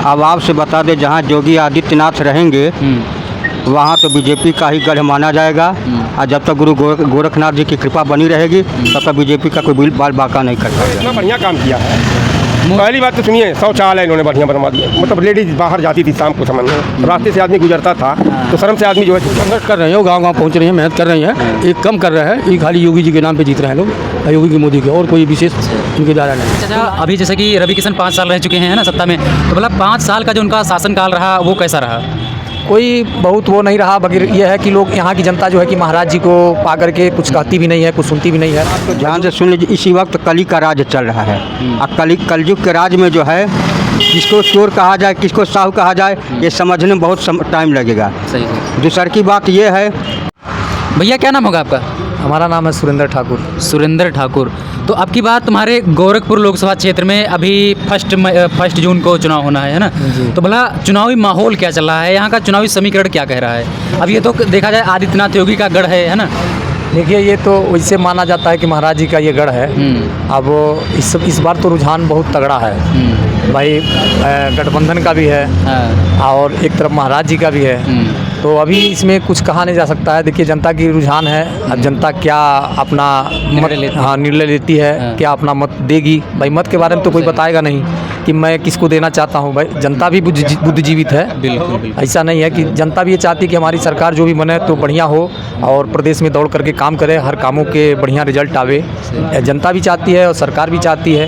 अब आपसे बता दें, जहाँ योगी आदित्यनाथ रहेंगे वहाँ तो बीजेपी का ही गढ़ माना जाएगा। और जब तक गुरु गोरखनाथ जी की कृपा बनी रहेगी तब तक बीजेपी का कोई बाल बाका नहीं कर पाएगा। इतना बढ़िया काम किया है। पहली बात तो सुनिए, शौचालय इन्होंने बढ़िया बनवा दिया। मतलब लेडीज बाहर जाती थी शाम को समय में, रास्ते से आदमी गुजरता था तो शर्म से आदमी जो है संघर्ष कर रहे हैं, वो गाँव पहुँच रही है, मेहनत कर रही है। एक कम कर रहे हैं, ये खाली योगी जी के नाम पे जीत रहे हैं लोग, योगी की मोदी के, और कोई विशेष उनके द्वारा नहीं। अच्छा, अभी जैसे कि रवि किशन 5 साल रह चुके हैं ना सत्ता में, तो मतलब 5 साल का जो उनका शासनकाल रहा वो कैसा रहा? कोई बहुत वो नहीं रहा, बगैर ये है कि लोग यहाँ की जनता जो है कि महाराज जी को पा करके कुछ कहती भी नहीं है, कुछ सुनती भी नहीं है। तो ध्यान से सुन लीजिए, इसी वक्त कली का राज चल रहा है। और कलयुग के राज में जो है किसको चोर कहा जाए, किसको साहू कहा जाए, ये समझने में बहुत टाइम लगेगा। सही। दूसर की बात ये है, भैया क्या नाम होगा आपका? हमारा नाम है सुरेंद्र ठाकुर। सुरेंद्र ठाकुर। तो अब की बात, तुम्हारे गोरखपुर लोकसभा क्षेत्र में अभी फर्स्ट जून को चुनाव होना है ना? तो भला चुनावी माहौल क्या चल रहा है, यहाँ का चुनावी समीकरण क्या कह रहा है? अब ये तो देखा जाए आदित्यनाथ योगी का गढ़ है ना? देखिए, ये तो वैसे माना जाता है कि महाराज जी का ये गढ़ है। अब इस बार तो रुझान बहुत तगड़ा है भाई, गठबंधन का भी है और एक तरफ महाराज जी का भी है। तो अभी इसमें कुछ कहा नहीं जा सकता है। देखिए, जनता की रुझान है, अब जनता क्या अपना निर्णय लेती है, क्या अपना मत देगी। भाई मत के बारे में तो कोई बताएगा नहीं कि मैं किसको देना चाहता हूँ। भाई जनता भी बुद्धिजीवित है, बिल्कुल। ऐसा नहीं है कि जनता भी ये चाहती है कि हमारी सरकार जो भी बने तो बढ़िया हो और प्रदेश में दौड़ करके काम करे, हर कामों के बढ़िया रिजल्ट आवे। जनता भी चाहती है और सरकार भी चाहती है।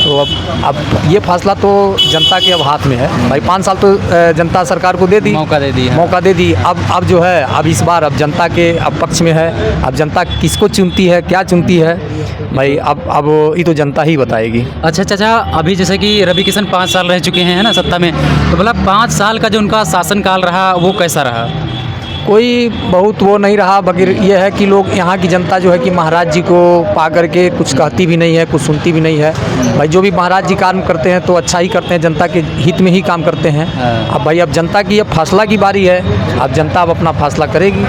तो अब ये फैसला तो जनता के अब हाथ में है। भाई 5 साल तो जनता सरकार को दे दी, मौका दे दी। अब जो है, अब इस बार अब जनता के अब पक्ष में है। अब जनता किसको चुनती है, क्या चुनती है, भाई अब ये तो जनता ही बताएगी। अच्छा, अभी जैसे कि रवि किशन 5 साल रह चुके हैं ना सत्ता में, तो मतलब 5 साल का जो उनका शासनकाल रहा वो कैसा रहा? कोई बहुत वो नहीं रहा, बगैर ये है कि लोग यहाँ की जनता जो है कि महाराज जी को पा करके कुछ कहती भी नहीं है, कुछ सुनती भी नहीं है। भाई जो भी महाराज जी काम करते हैं तो अच्छा ही करते हैं, जनता के हित में ही काम करते हैं। अब भाई अब जनता की अब फैसला की बारी है, अब जनता अब अपना फैसला करेगी,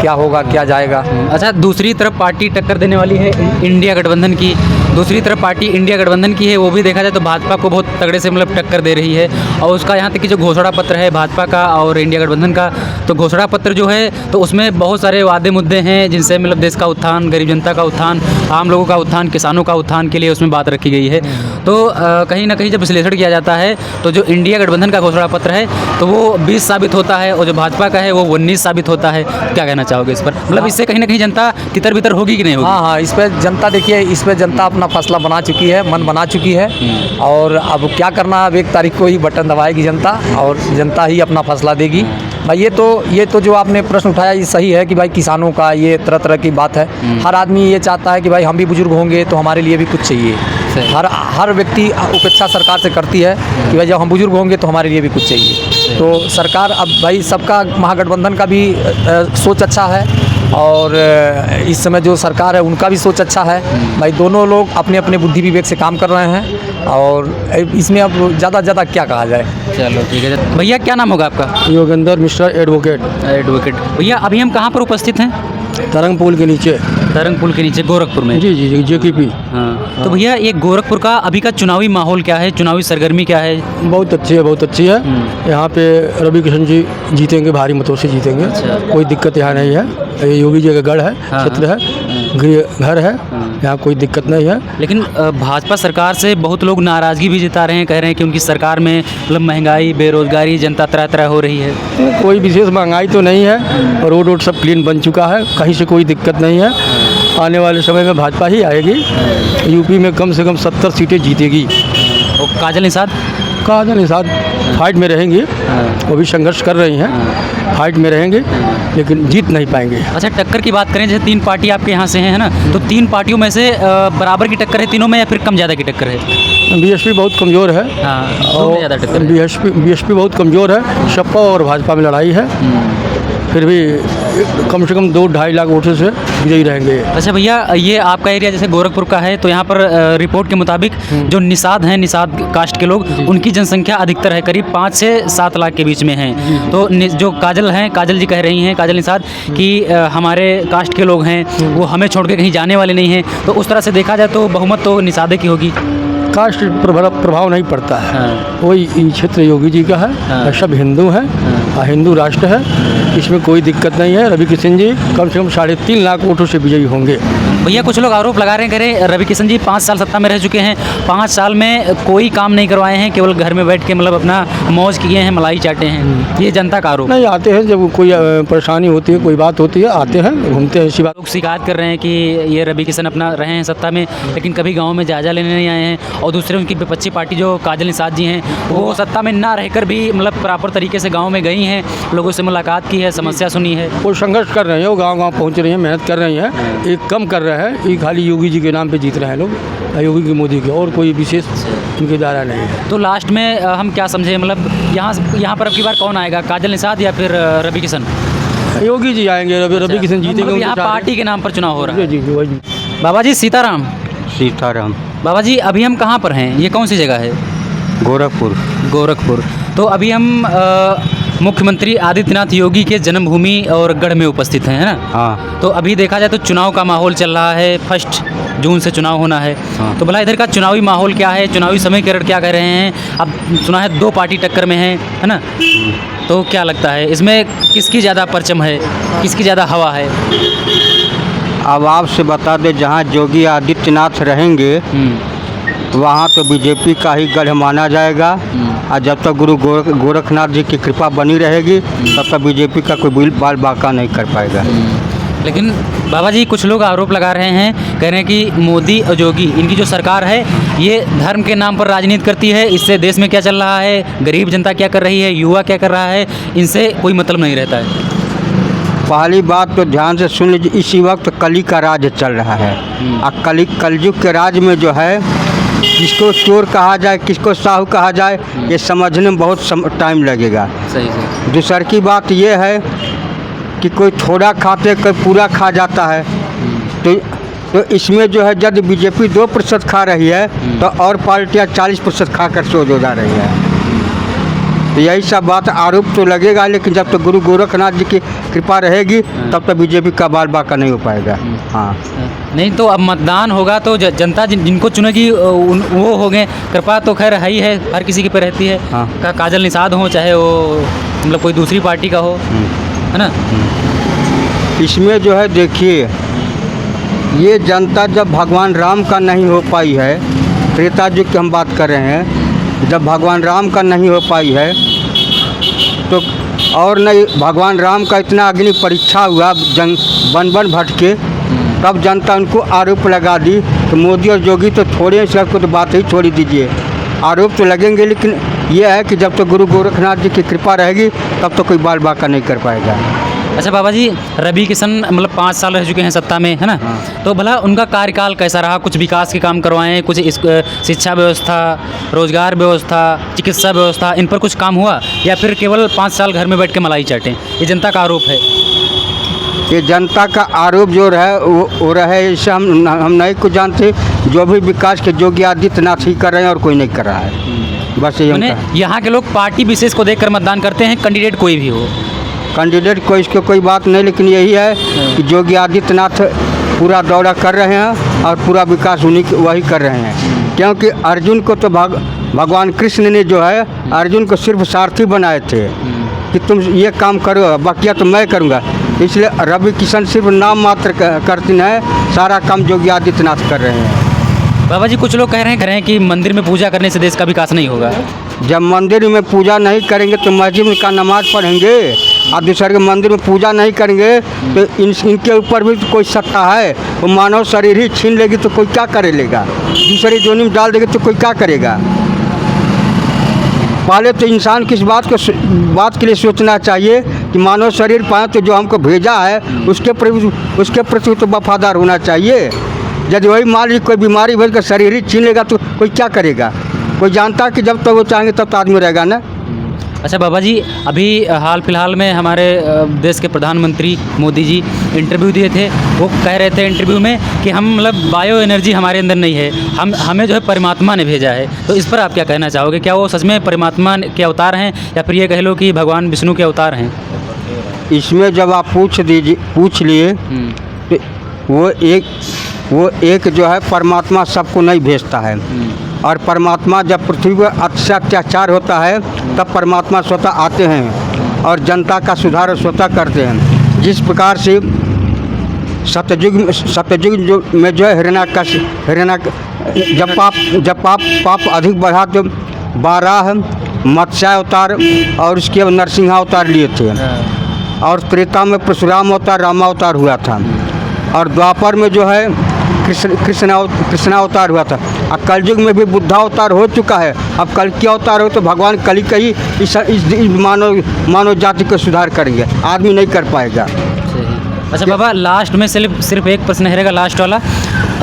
क्या होगा क्या जाएगा। अच्छा, दूसरी तरफ पार्टी टक्कर देने वाली है इंडिया गठबंधन की। दूसरी तरफ पार्टी इंडिया गठबंधन की है, वो भी देखा जाए तो भाजपा को बहुत तगड़े से मतलब टक्कर दे रही है। और उसका यहाँ तक कि जो घोषणा पत्र है भाजपा का और इंडिया गठबंधन का, तो घोषणा पत्र जो है तो उसमें बहुत सारे वादे मुद्दे हैं जिनसे मतलब देश का उत्थान, गरीब जनता का उत्थान, आम लोगों का उत्थान, किसानों का उत्थान के लिए उसमें बात रखी गई है। तो कहीं ना कहीं जब विश्लेषण किया जाता है तो जो इंडिया गठबंधन का घोषणा पत्र है तो वो 20 साबित होता है और जो भाजपा का है वो 19 साबित होता है। क्या कहना चाहोगे इस पर? मतलब इससे कहीं ना कहीं जनता तितर बितर होगी कि नहीं होगी? हाँ, इस पर जनता, देखिए इस पर जनता अपना फैसला बना चुकी है, मन बना चुकी है। और अब क्या करना, अब 1 तारीख को ही बटन दबाएगी जनता और जनता ही अपना फैसला देगी। भाई ये तो जो आपने प्रश्न उठाया ये सही है कि भाई किसानों का ये तरह तरह की बात है। हर आदमी ये चाहता है कि भाई हम भी बुजुर्ग होंगे तो हमारे लिए भी कुछ चाहिए। हर व्यक्ति अपेक्षा सरकार से करती है कि भाई जब हम बुजुर्ग होंगे तो हमारे लिए भी कुछ चाहिए। तो सरकार, अब भाई सबका महागठबंधन का भी सोच अच्छा है और इस समय जो सरकार है उनका भी सोच अच्छा है। भाई दोनों लोग अपने अपने बुद्धि विवेक से काम कर रहे हैं और इसमें अब ज़्यादा क्या कहा जाए। चलो ठीक है। भैया क्या नाम होगा आपका? योगेंद्र मिश्रा, एडवोकेट। भैया अभी हम कहाँ पर उपस्थित हैं? तरंग पुल के नीचे। तरंग पुल के नीचे गोरखपुर में? जी, JKP। हाँ। तो भैया ये गोरखपुर का अभी का चुनावी माहौल क्या है, चुनावी सरगर्मी क्या है? बहुत अच्छी है। यहाँ पे रवि किशन जी जीतेंगे, भारी मतों से जीतेंगे। अच्छा। कोई दिक्कत यहाँ नहीं है। ये योगी जी का गढ़ है, क्षेत्र है, घर है, यहाँ कोई दिक्कत नहीं है। लेकिन भाजपा सरकार से बहुत लोग नाराज़गी भी जता रहे हैं, कह रहे हैं कि उनकी सरकार में मतलब महंगाई, बेरोजगारी, जनता तरह तरह हो रही है। कोई विशेष महंगाई तो नहीं है, रोड सब क्लीन बन चुका है, कहीं से कोई दिक्कत नहीं है। आने वाले समय में भाजपा ही आएगी। यूपी में कम से कम 70 सीटें जीतेगी। और काजल निषाद फाइट में रहेंगी, वो भी संघर्ष कर रही हैं, फाइट में रहेंगे लेकिन जीत नहीं पाएंगे। अच्छा, टक्कर की बात करें, जैसे 3 पार्टी आपके यहाँ से है ना, तो 3 पार्टियों में से बराबर की टक्कर है तीनों में या फिर कम ज़्यादा की टक्कर है? बीएसपी बहुत कमज़ोर है। और ज़्यादा टक्कर है। बीएसपी बहुत कमज़ोर है। सपा और भाजपा में लड़ाई है, फिर भी कम से कम 2-2.5 लाख वोटों से विजयी रहेंगे। अच्छा भैया, ये आपका एरिया जैसे गोरखपुर का है तो यहाँ पर रिपोर्ट के मुताबिक जो निषाद कास्ट के लोग, उनकी जनसंख्या अधिकतर है, करीब 5 से 7 लाख के बीच में हैं। तो जो काजल जी कह रही हैं, काजल निषाद, कि हमारे कास्ट के लोग हैं वो हमें छोड़ के कहीं जाने वाले नहीं हैं। तो उस तरह से देखा जाए तो बहुमत तो निषादे की होगी। कास्ट प्रभाव नहीं पड़ता है। हाँ। वही ये क्षेत्र योगी जी का है। हाँ। सब हिंदू हैं। हिंदू राष्ट्र है, इसमें कोई दिक्कत नहीं है। रवि किशन जी कम से कम 3.5 लाख वोटों से विजयी होंगे। भैया कुछ लोग आरोप लगा रहे हैं, कह रहे हैं रवि किशन जी 5 साल सत्ता में रह चुके हैं, 5 साल में कोई काम नहीं करवाए हैं, केवल घर में बैठ के मतलब अपना मौज किए हैं, मलाई चाटे हैं। ये जनता का आरोप। नहीं, आते हैं जब कोई परेशानी होती है, कोई बात होती है, आते हैं, घूमते हैं, ऐसी बात। लोग शिकायत कर रहे हैं कि ये रवि किशन अपना रहे हैं सत्ता में, लेकिन कभी गांव में जायजा लेने नहीं आए हैं। और दूसरे उनकी विपक्षी पार्टी जो काजल निषाद जी हैं, वो सत्ता में ना रहकर भी मतलब प्रॉपर तरीके से गांव में गई हैं, लोगों से मुलाकात की है, समस्या सुनी है। वो संघर्ष कर रहे हैं, वो गांव-गांव पहुंच रही हैं, मेहनत कर रही हैं। एक कम कर रहे हैं, ये खाली योगी जी के नाम पे जीत रहे हैं लोग, योगी की मोदी के, और कोई विशेष इनके द्वारा नहीं है। तो लास्ट में हम क्या समझे, मतलब यहाँ पर अब की बार कौन आएगा, काजल निषाद या फिर रवि किशन? योगी जी आएंगे। रवि किशन जीतेंगे। मतलब यहाँ पार्टी के नाम पर चुनाव हो रहा है। जी जी वही। बाबा जी सीताराम। सीताराम। बाबा जी अभी हम कहाँ पर हैं, ये कौन सी जगह है? गोरखपुर। तो अभी हम मुख्यमंत्री आदित्यनाथ योगी के जन्मभूमि और गढ़ में उपस्थित हैं, है ना? हाँ। तो अभी देखा जाए तो चुनाव का माहौल चल रहा है, 1 जून से चुनाव होना है। हाँ। तो भला इधर का चुनावी माहौल क्या है, चुनावी समीकरण क्या कह रहे हैं? अब सुना है 2 पार्टी टक्कर में है ना? तो क्या लगता है इसमें किसकी ज़्यादा परचम है, किसकी ज़्यादा हवा है? अब आपसे बता दें, जहाँ योगी आदित्यनाथ रहेंगे वहाँ तो बीजेपी का ही गढ़ माना जाएगा। और जब तक गुरु गोरखनाथ जी की कृपा बनी रहेगी तब तक बीजेपी का कोई बाल बाका नहीं कर पाएगा। लेकिन बाबा जी कुछ लोग आरोप लगा रहे हैं, कह रहे हैं कि मोदी और योगी इनकी जो सरकार है ये धर्म के नाम पर राजनीति करती है। इससे देश में क्या चल रहा है, गरीब जनता क्या कर रही है, युवा क्या कर रहा है, इनसे कोई मतलब नहीं रहता है। पहली बात तो ध्यान से सुन लीजिए, इसी वक्त कली का राज चल रहा है। और कलयुग के राज में जो है किसको चोर कहा जाए, किसको साहू कहा जाए, ये समझने में बहुत टाइम लगेगा। सही। दूसर की बात ये है कि कोई थोड़ा खाते कोई पूरा खा जाता है। तो इसमें जो है यदि बीजेपी 2% खा रही है तो और पार्टियां 40% खा कर सोच हो जा रही है। तो यही सब बात आरोप तो लगेगा, लेकिन जब तक गुरु गोरखनाथ जी की कृपा रहेगी तब तक बीजेपी का बाल बाका नहीं हो पाएगा। हाँ। नहीं तो अब मतदान होगा तो जनता जिनको चुनेगी वो हो गए। कृपा तो खैर है ही है, हर किसी के पे रहती है। हाँ। काजल निषाद हो चाहे वो मतलब कोई दूसरी पार्टी का हो, है ना? इसमें जो है देखिए, ये जनता जब भगवान राम का नहीं हो पाई है, त्रेता युग की हम बात कर रहे हैं, जब भगवान राम का नहीं हो पाई है तो और नहीं भगवान राम का इतना अग्नि परीक्षा हुआ वन वन भटके, तब जनता उनको आरोप लगा दी। तो मोदी और योगी तो थोड़े सबको तो बात ही छोड़ी दीजिए, आरोप तो लगेंगे, लेकिन ये है कि जब तक गुरु गोरखनाथ जी की कृपा रहेगी तब तो कोई बाल बाका नहीं कर पाएगा। अच्छा बाबा जी, रवि किशन मतलब 5 साल रह चुके हैं सत्ता में, है ना? हाँ। तो भला उनका कार्यकाल कैसा रहा? कुछ विकास के काम करवाएं, कुछ शिक्षा व्यवस्था, रोजगार व्यवस्था, चिकित्सा व्यवस्था, इन पर कुछ काम हुआ, या फिर केवल 5 साल घर में बैठ के मलाई चाटें? ये जनता का आरोप है। ये जनता का आरोप जो है वो रहे, इससे हम नहीं कुछ जानते। जो भी विकास के योगी आदित्यनाथ ही कर रहे हैं और कोई नहीं कर रहा है, बस ये। यहाँ के लोग पार्टी विशेष को देखकर मतदान करते हैं, कैंडिडेट कोई भी हो, कैंडिडेट को इसको कोई बात नहीं, लेकिन यही है कि योगी आदित्यनाथ पूरा दौरा कर रहे हैं और पूरा विकास वही कर रहे हैं। क्योंकि अर्जुन को तो भगवान कृष्ण ने जो है अर्जुन को सिर्फ सारथी बनाए थे कि तुम ये काम करो, बाकिया तो मैं करूँगा। इसलिए रवि किशन सिर्फ नाम मात्र करते हैं, सारा काम योगी आदित्यनाथ कर रहे हैं। बाबा जी कुछ लोग कह रहे हैं कि मंदिर में पूजा करने से देश का विकास नहीं होगा। जब मंदिर में पूजा नहीं करेंगे तो मस्जिद में का नमाज पढ़ेंगे, और दूसरे के मंदिर में पूजा नहीं करेंगे तो इनके ऊपर भी तो कोई सत्ता है। वो मानव शरीर ही छीन लेगी तो कोई क्या करे लेगा, दूसरी जोनी में डाल देगी तो कोई क्या करेगा। पहले तो इंसान किस बात के लिए सोचना चाहिए कि मानव शरीर पाए तो जो हमको भेजा है उसके प्रति तो वफादार होना चाहिए। यदि वही मान लीजिए कोई बीमारी भेज कर शरीर ही छीन लेगा तो कोई क्या करेगा। कोई जानता कि जब तक वो चाहेंगे तब तो आदमी रहेगा ना। अच्छा बाबा जी, अभी हाल फिलहाल में हमारे देश के प्रधानमंत्री मोदी जी इंटरव्यू दिए थे। वो कह रहे थे इंटरव्यू में कि हम मतलब बायो एनर्जी हमारे अंदर नहीं है, हमें जो है परमात्मा ने भेजा है। तो इस पर आप क्या कहना चाहोगे? क्या वो सच में परमात्मा के अवतार हैं, या फिर ये कह लो कि भगवान विष्णु के अवतार हैं? इसमें जब आप पूछ लिए तो वो एक जो है परमात्मा सबको नहीं भेजता है। और परमात्मा जब पृथ्वी पर अत्याचार होता है तब परमात्मा स्वतः आते हैं और जनता का सुधार स्वतः करते हैं। जिस प्रकार से सत्ययुग में जो है हिरण्यक जब पाप अधिक बढ़ा तो 12 मत्स्यावतार और उसके बाद नरसिंहावतार लिए थे और त्रेता में परशुराम अवतार रामावतार हुआ था और द्वापर में जो है कृष्णावतार हुआ था। अब कलयुग में भी बुद्धावतार हो चुका है। अब कल की अवतार हो तो भगवान कल का ही इस मानव जाति को सुधार करेंगे, आदमी नहीं कर पाएगा। अच्छा बाबा, लास्ट में सिर्फ एक प्रश्न रहेगा, लास्ट वाला।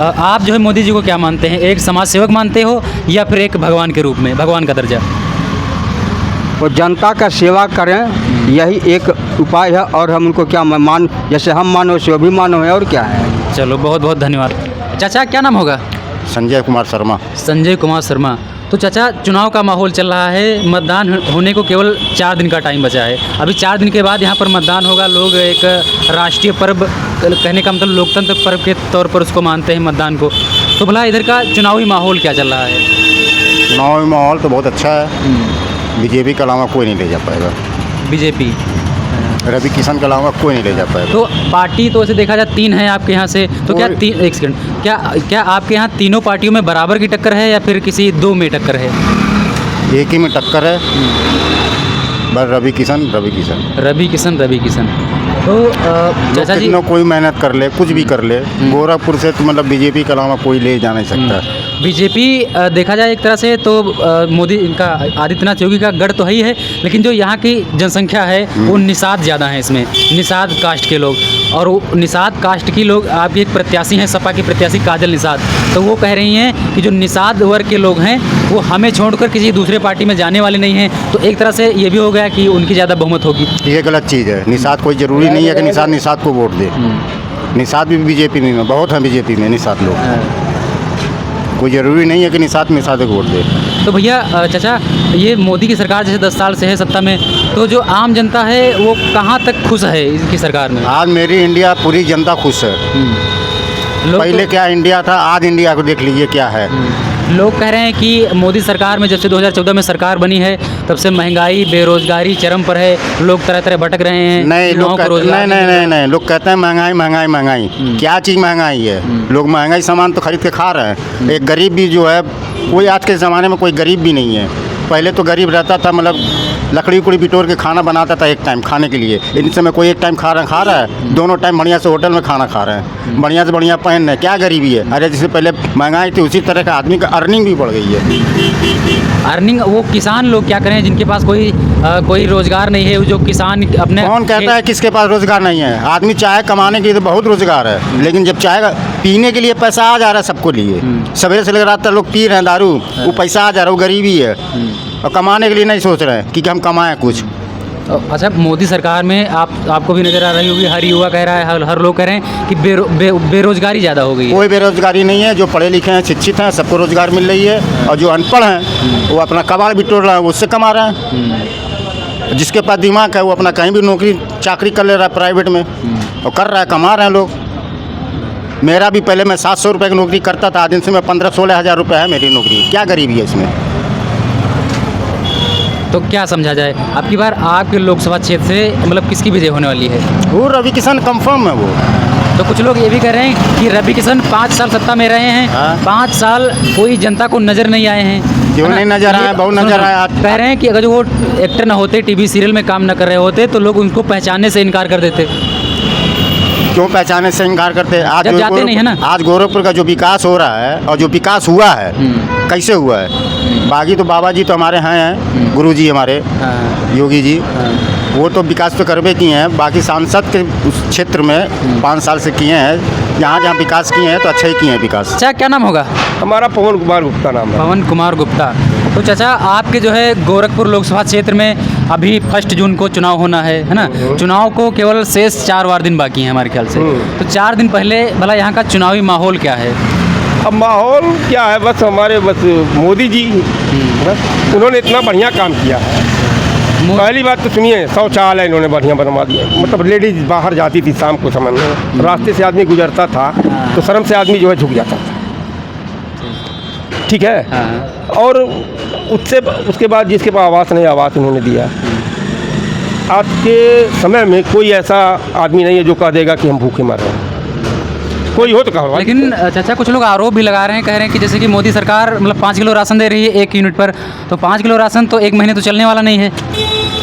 आप जो है मोदी जी को क्या मानते हैं? एक समाज सेवक मानते हो या फिर एक भगवान के रूप में, भगवान का दर्जा? वो जनता का सेवा करें, यही एक उपाय है। और हम उनको क्या जैसे हम मानव से वो भी मानव है, और क्या है। चलो, बहुत बहुत धन्यवाद। चाचा क्या नाम होगा? संजय कुमार शर्मा। संजय कुमार शर्मा। तो चाचा, चुनाव का माहौल चल रहा है, मतदान होने को केवल 4 दिन का टाइम बचा है। अभी 4 दिन के बाद यहाँ पर मतदान होगा। लोग एक राष्ट्रीय पर्व, कहने का मतलब लोकतंत्र पर्व के तौर पर उसको मानते हैं मतदान को। तो भला इधर का चुनावी माहौल क्या चल रहा है? चुनावी माहौल तो बहुत अच्छा है। बीजेपी के अलावा कोई नहीं ले जा पाएगा। बीजेपी, रवि किशन के अलावा कोई नहीं ले जा पाएगा। तो पार्टी तो ऐसे देखा जाए 3 है आपके यहाँ से, तो क्या एक सेकंड, क्या आपके यहाँ तीनों पार्टियों में बराबर की टक्कर है या फिर किसी 2 में टक्कर है? एक ही में टक्कर है, बस रवि किशन। तो चाचा जी, कोई मेहनत कर ले, कुछ भी कर ले, गोरखपुर से तो मतलब बीजेपी के अलावा कोई ले जा नहीं सकता। बीजेपी देखा जाए एक तरह से तो मोदी इनका आदित्यनाथ योगी का गढ़ तो है ही है, लेकिन जो यहाँ की जनसंख्या है वो निषाद ज़्यादा है इसमें, निषाद कास्ट के लोग। और वो निषाद कास्ट की लोग आपकी एक प्रत्याशी हैं, सपा की प्रत्याशी काजल निषाद, तो वो कह रही हैं कि जो निषाद वर्ग के लोग हैं वो हमें छोड़कर किसी दूसरे पार्टी में जाने वाले नहीं हैं। तो एक तरह से ये भी हो गया कि उनकी ज़्यादा बहुमत होगी। ये गलत चीज़ है। निषाद कोई ज़रूरी नहीं है कि निषाद को वोट दे। निषाद भी बीजेपी में बहुत हैं, बीजेपी में निषाद लोग। कोई ज़रूरी नहीं है कि निषाद को वोट दे। तो भैया चाचा, ये मोदी की सरकार जैसे 10 साल से है सत्ता में, तो जो आम जनता है वो कहाँ तक खुश है इनकी सरकार में? आज मेरी इंडिया पूरी जनता खुश है। पहले क्या इंडिया था, आज इंडिया को देख लीजिए क्या है। लोग कह रहे हैं कि मोदी सरकार में जब से 2014 में सरकार बनी है तब से महंगाई, बेरोजगारी चरम पर है, लोग तरह तरह भटक रहे हैं। नहीं, लोग नहीं, लोग कहते हैं महंगाई। क्या चीज़ महंगाई है? लोग महंगाई सामान तो खरीद के खा रहे हैं। एक गरीब भी जो है, कोई आज के ज़माने में कोई गरीब भी नहीं है। पहले तो गरीब रहता था, मतलब लकड़ी उकड़ी बिटोर के खाना बनाता था एक टाइम खाने के लिए। इन समय कोई एक टाइम खा रहा है, दोनों टाइम बढ़िया से होटल में खाना खा रहे हैं, बढ़िया से बढ़िया पहन रहे हैं। क्या गरीबी है? अरे जिससे पहले महंगाई थी उसी तरह का आदमी का अर्निंग भी बढ़ गई है। अर्निंग, वो किसान लोग क्या करें जिनके पास कोई रोजगार नहीं है? जो किसान अपने, कौन कहता है किसके पास रोजगार नहीं है? आदमी चाहे कमाने के लिए तो बहुत रोजगार है, लेकिन जब चाहेगा पीने के लिए पैसा आ जा रहा है सबको लिए। सवेरे से लेकर रात तक लोग पी रहे हैं दारू, वो पैसा आ जा रहा है, वो गरीबी है। और कमाने के लिए नहीं सोच रहे हैं कि हम कमाएं कुछ। अच्छा, मोदी सरकार में आपको भी नज़र आ रही होगी, हर युवा कह रहा है, हर लोग कह रहे हैं कि बेरोजगारी ज़्यादा हो गई है। कोई बेरोजगारी नहीं है। जो पढ़े लिखे हैं, शिक्षित हैं, सबको रोजगार मिल रही है। और जो अनपढ़ हैं वो अपना कबाड़ बिटोर रहे हैं, उससे कमा रहे हैं। जिसके पास दिमाग है वो अपना कहीं भी नौकरी चाकरी कर ले रहा है प्राइवेट में, और कर रहा है, कमा रहे हैं लोग। मेरा भी पहले मैं 700 रुपये की नौकरी करता था, आज दिन से मैं 15-16 हज़ार रुपये है मेरी नौकरी। क्या गरीबी है इसमें? तो क्या समझा जाए, अब की बार आपके लोकसभा क्षेत्र से मतलब किसकी विजय होने वाली है? वो रवि किशन कंफर्म है वो। तो कुछ लोग ये भी कह रहे हैं कि रवि किशन 5 साल सत्ता में रहे हैं। हाँ। 5 साल कोई जनता को नजर नहीं आए हैं। क्यों नहीं नजर आए? बहुत नजर आए। कह रहे हैं कि अगर वो एक्टर ना होते, टीवी सीरियल में काम न कर रहे होते, तो लोग उनको पहचानने से इनकार कर देते। क्यों पहचाने से इनकार करते हैं? आज जब जाते नहीं है ना। आज गोरखपुर का जो विकास हो रहा है और जो विकास हुआ है, कैसे हुआ है? बाकी तो बाबा जी तो हमारे हैं, गुरु जी हमारे, योगी जी, वो तो विकास तो करवे किए हैं। बाकी सांसद के उस क्षेत्र में 5 साल से किए हैं। जहाँ विकास किए हैं तो अच्छा ही किए हैं विकास। अच्छा, क्या नाम होगा? हमारा पवन कुमार गुप्ता नाम है। पवन कुमार गुप्ता। तो चाचा, आपके जो है गोरखपुर लोकसभा क्षेत्र में अभी 1 जून को चुनाव होना है ना? चुनाव को केवल शेष 4 वार दिन बाकी हैं हमारे ख्याल से। तो 4 दिन पहले भला यहाँ का चुनावी माहौल क्या है? अब माहौल क्या है, बस हमारे मोदी जी बस उन्होंने इतना बढ़िया काम किया है। पहली बात तो सुनिए, शौचालय इन्होंने बढ़िया बनवा दिया। मतलब लेडीज बाहर जाती थी शाम को समय में, रास्ते से आदमी गुजरता था तो शर्म से आदमी जो है झुक जाता था। ठीक है। और उसके बाद जिसके पास आवास नहीं, आवास उन्होंने दिया। आज के समय में कोई ऐसा आदमी नहीं है जो कह देगा कि हम भूखे मर रहे हैं। कोई हो तो कहो। लेकिन चाचा कुछ लोग आरोप भी लगा रहे हैं, कह रहे हैं कि जैसे कि मोदी सरकार मतलब 5 किलो राशन दे रही है 1 यूनिट पर, तो 5 किलो राशन तो 1 महीने तो चलने वाला नहीं है।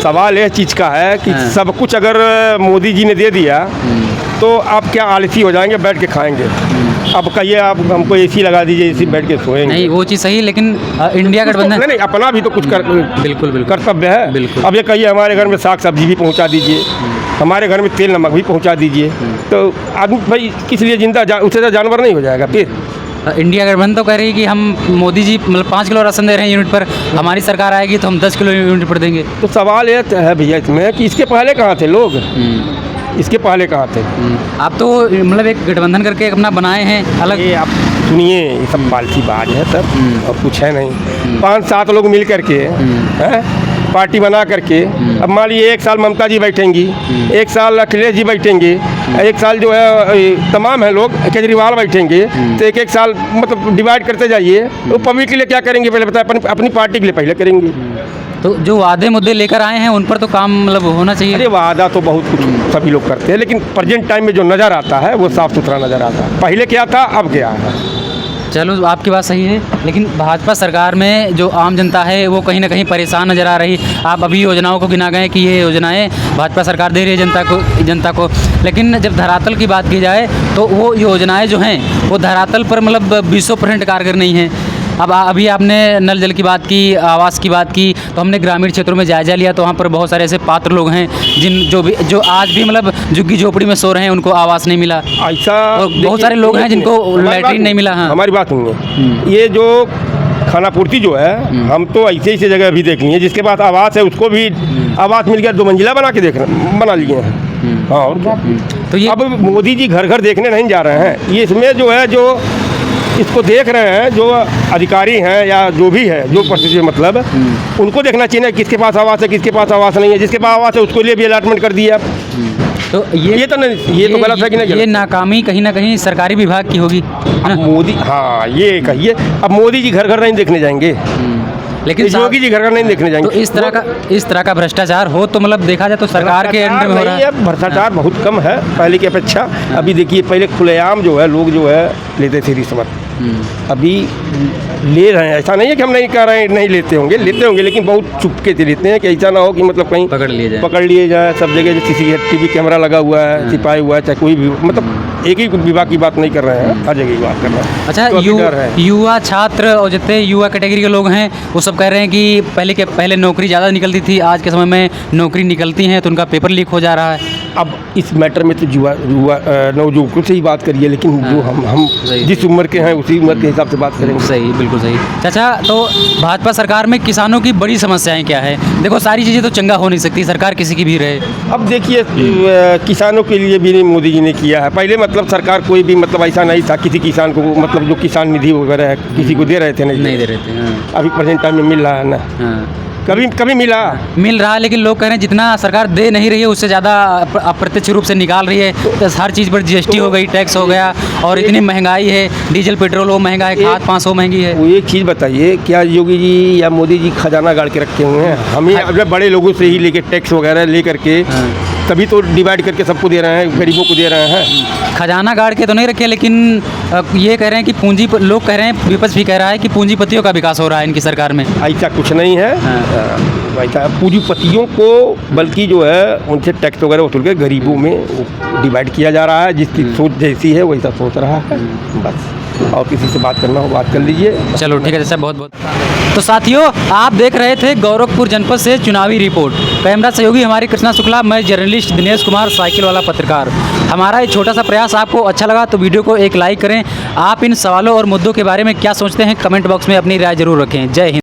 सवाल यह चीज़ का है कि सब कुछ अगर मोदी जी ने दे दिया तो आप क्या आलसी हो जाएंगे, बैठ के खाएंगे। अब कहिए आप हमको एसी लगा दीजिए, एसी बैठ के सोएंगे। नहीं वो चीज़ सही, लेकिन इंडिया गठबंधन नहीं, अपना भी तो कुछ बिल्कुल कर्तव्य है। बिल्कुल। अब ये कहिए हमारे घर में साग सब्जी भी पहुंचा दीजिए, हमारे घर में तेल नमक भी पहुंचा दीजिए, तो आदमी भाई किस लिए जिंदा उससे तो जानवर नहीं हो जाएगा। फिर इंडिया गठबंधन तो कह रही है कि हम मोदी जी मतलब 5 किलो राशन दे रहे हैं यूनिट पर, हमारी सरकार आएगी तो हम 10 किलो यूनिट पर देंगे। तो सवाल ये है भैया इसमें कि इसके पहले कहाँ थे लोग, इसके पहले कहाँ थे। आप तो मतलब एक गठबंधन करके अपना बनाए हैं अलग। ये आप सुनिए, ये सब पालसी बाज है सब, और कुछ है नहीं। 5-7 लोग मिल करके हैं पार्टी बना करके, अब मान लीजिए 1 साल ममता जी बैठेंगी, 1 साल अखिलेश जी बैठेंगे, 1 साल जो है तमाम है लोग केजरीवाल बैठेंगे, तो 1-1 साल मतलब डिवाइड करते जाइए। तो पब्लिक के लिए क्या करेंगे पहले बताए, अपनी पार्टी के लिए पहले करेंगे। तो जो वादे मुद्दे लेकर आए हैं उन पर तो काम मतलब होना चाहिए। अरे वादा तो बहुत कुछ सभी लोग करते हैं, लेकिन प्रेजेंट टाइम में जो नज़र आता है वो साफ़ सुथरा नज़र आता है। पहले क्या था, अब क्या है। चलो आपकी बात सही है, लेकिन भाजपा सरकार में जो आम जनता है वो कहीं ना कहीं परेशान नज़र आ रही। आप अभी योजनाओं को गिना गए कि ये योजनाएं भाजपा सरकार दे रही है जनता को, लेकिन जब धरातल की बात की जाए तो वो योजनाएं जो हैं वो धरातल पर मतलब 20% कारगर नहीं हैं। अब अभी आपने नल जल की बात की, आवास की बात की, तो हमने ग्रामीण क्षेत्रों में जायजा लिया तो वहाँ पर बहुत सारे ऐसे पात्र लोग हैं जो आज भी मतलब झुग्गी झोपड़ी में सो रहे हैं, उनको आवास नहीं मिला। ऐसा बहुत सारे लोग हैं जिनको लैट्रिन नहीं मिला। हाँ, हमारी बात सुनिए, ये जो खानापूर्ति जो है, हम तो ऐसे जगह भी देख लिए जिसके पास आवास है उसको भी आवास मिल गया, 2 मंजिला बना लिए हैं। हाँ, और क्या। तो ये अब मोदी जी घर घर देखने नहीं जा रहे हैं, ये इसमें जो है जो इसको देख रहे हैं जो अधिकारी हैं या जो भी है जो प्रशासन मतलब उनको देखना चाहिए ना, किसके पास आवास है किसके पास आवास नहीं है। जिसके पास आवास है उसको लिए भी अलॉटमेंट कर दिया। तो ये तो गलत है कि नहीं? ये नाकामी कहीं ना कहीं सरकारी विभाग की होगी ना? मोदी, हाँ ये कहिए, अब मोदी जी घर घर नहीं देखने जाएंगे, लेकिन योगी जी घर घर नहीं देखने जाएंगे। तो इस तरह का भ्रष्टाचार हो तो मतलब देखा जाए तो सरकार के अंडर में हो रहा है। भ्रष्टाचार बहुत कम है पहले की अपेक्षा। अभी देखिए पहले खुलेआम जो है लोग जो है लेते थे रिश्वत, अभी ले रहे हैं। ऐसा नहीं है कि हम नहीं कह रहे हैं नहीं लेते होंगे, लेकिन बहुत चुपके से लेते हैं कि ऐसा ना हो कि मतलब कहीं पकड़ लिए जाए। सब जगह CCTV कैमरा लगा हुआ है, सिपाही हुआ है, चाहे कोई भी, मतलब एक ही विभाग की बात नहीं कर रहे हैं, हर जगह की बात कर रहे हैं। अच्छा, युवा छात्र और जितने युवा कैटेगरी के लोग हैं वो सब कह रहे हैं कि पहले नौकरी ज़्यादा निकलती थी, आज के समय में नौकरी निकलती हैं तो उनका पेपर लीक हो जा रहा है। अब इस मैटर में तो युवा नौजुवकों से ही बात करिए, लेकिन जो हम जिस उम्र के हैं उसी उम्र के हिसाब से बात करेंगे। सही, बिल्कुल सही। चाचा, तो भाजपा सरकार में किसानों की बड़ी समस्याएं क्या है? देखो सारी चीज़ें तो चंगा हो नहीं सकती, सरकार किसी की भी रहे। अब देखिए किसानों के लिए भी मोदी जी ने किया है। पहले मतलब सरकार कोई भी मतलब ऐसा नहीं था किसी किसान को मतलब जो किसान निधि वगैरह है किसी को दे रहे थे, नहीं दे रहे थे। अभी प्रेजेंट टाइम में मिल रहा है ना, कभी मिल रहा है, लेकिन लोग कह रहे हैं जितना सरकार दे नहीं रही है उससे ज़्यादा अप्रत्यक्ष रूप से निकाल रही है। तो हर चीज़ पर GST हो गई, टैक्स हो गया, और इतनी महंगाई है, डीजल पेट्रोल वो महंगा है, खाद 500 महंगी है। वो एक चीज़ बताइए, क्या योगी जी या मोदी जी खजाना गाड़ के रखे हुए हैं? हम ही अपने बड़े लोगों से ही लेके टैक्स वगैरह ले करके तभी तो डिवाइड करके सबको दे रहे हैं, गरीबों को दे रहे हैं। खजाना गाड़ के तो नहीं रखे, लेकिन ये कह रहे हैं कि लोग कह रहे हैं, विपक्ष भी कह रहा है कि पूंजीपतियों का विकास हो रहा है इनकी सरकार में। ऐसा कुछ नहीं है। ऐसा पूंजीपतियों को बल्कि जो है उनसे टैक्स वगैरह वसूल के गरीबों में डिवाइड किया जा रहा है। जिसकी सोच जैसी है वैसा सोच रहा है बस। और किसी से बात करना हो बात कर लीजिए। चलो ठीक है जैसा, बहुत बहुत। तो साथियों, आप देख रहे थे गोरखपुर जनपद से चुनावी रिपोर्ट। कैमरा सहयोगी हमारी कृष्णा शुक्ला, मैं जर्नलिस्ट दिनेश कुमार, साइकिल वाला पत्रकार। हमारा ये छोटा सा प्रयास आपको अच्छा लगा तो वीडियो को एक लाइक करें। आप इन सवालों और मुद्दों के बारे में क्या सोचते हैं कमेंट बॉक्स में अपनी राय जरूर रखें। जय हिंद।